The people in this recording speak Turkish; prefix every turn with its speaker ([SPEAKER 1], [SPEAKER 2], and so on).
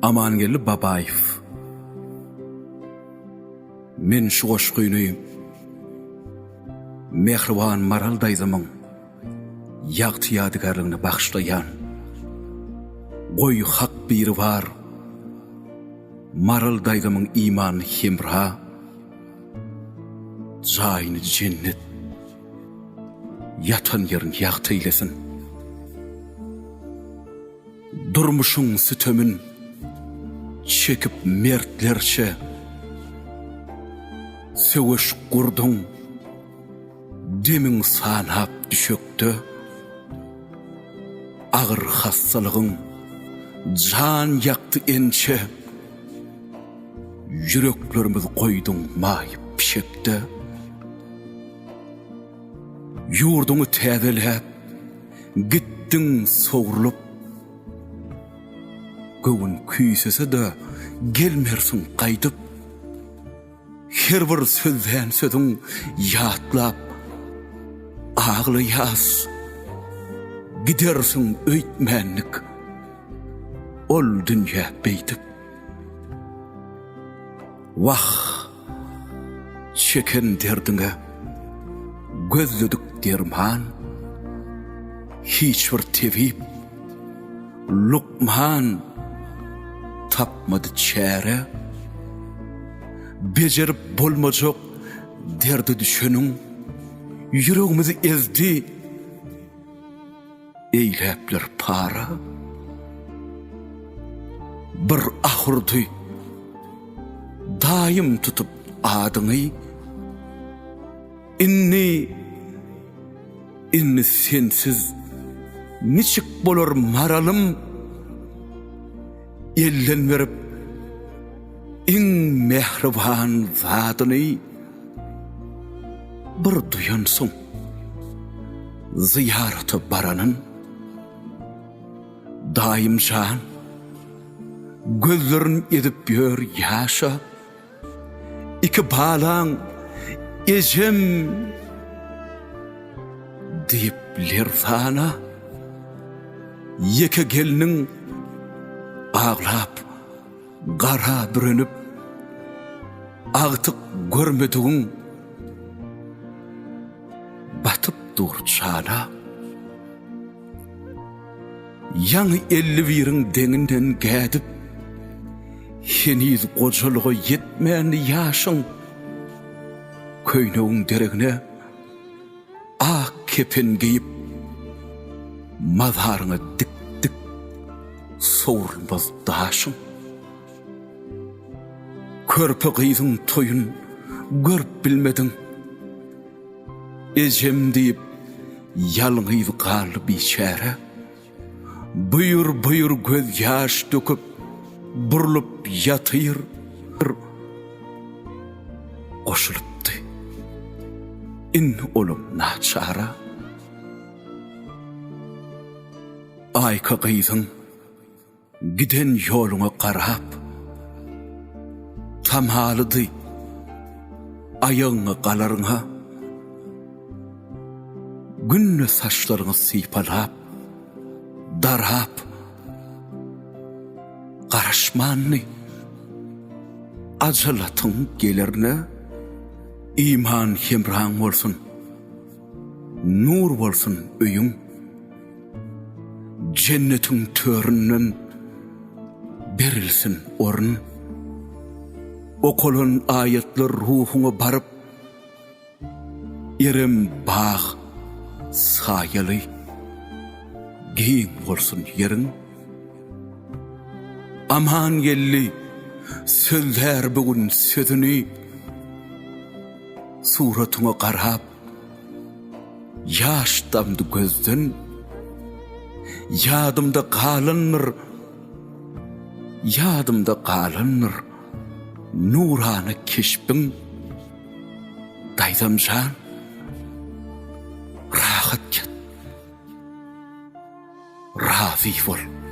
[SPEAKER 1] Amangeli Babayev. Men şu goşgyny Mehriban Maral dayzamyň ýagty ýadygarlygyny bagşlaýan goý hak biri bar. Maral dayzamyň imany hemra jaýyny cennet yatan yerin ýagty eylesin. Durmuşyň sütömün çekip mertlerçe söwüş gurduň demiň sanap düşökdi. Agyr hassalygyň jan ýakdy ençe yüreklerimiz koyduň maýyp pişekdi. Yurduňy täzeläp gitdiň sowrulup göwün küýsese de gelmersiň gaýdyp. Her bir sözden sözüň ýatlap aglaýas gidersiň öýtmänlik ol dünýä beýtip. Wah çeken derdiňe gözledik derman, hiç bir tebip lukman tapmadı çäre. Bejerip bolmajak derdi düşönüň yüregimizi ezdi. Eýläpler para bir ahurdy daim tutup adyňy inni sensiz niçik bolar maralym ellen verip iň mehriban zatyny bir duyansyň ziyarata baranyn daim jan gözlerin edip ýör ýaşa iki balaň ejem diýip lerzana ýeke gelniň aglap gara bürünüp agtyk görmedigiň batyp durçana ýaňy 51-iň deňinden gädip heniz gojalyga ýetmän ýaşyň köýnegiň deregine ak kepen giyip mazharyňa dik dik sowrulmaz daşyň. Körpe gyzyň toyun görüp bilmediň. Ejem diýip ýalňyz galy biçare. Buyur göz ýaş döküp burulup ýatyr. Goşulypdy. Olum naçara. Aýka gyzyň giden ýoluňa garap tamhalydy aýaňa galaryňa günne saçlaryňy sypalap darap garaşmanny ajalatyň gelerine iman hemraň bolsun, nur bolsun öýüň, cennetiň töründen berilsin orun. Okulan ayetler ruhuňa barıp, irem bağ saýaly giň bolsun ýeriň. Aman gelli sözler bugün sözüni suratyňa garap ýaş damdy gözden ýadymda galanmyr nurany keşpiň daýzamjan rahat ket razy bol.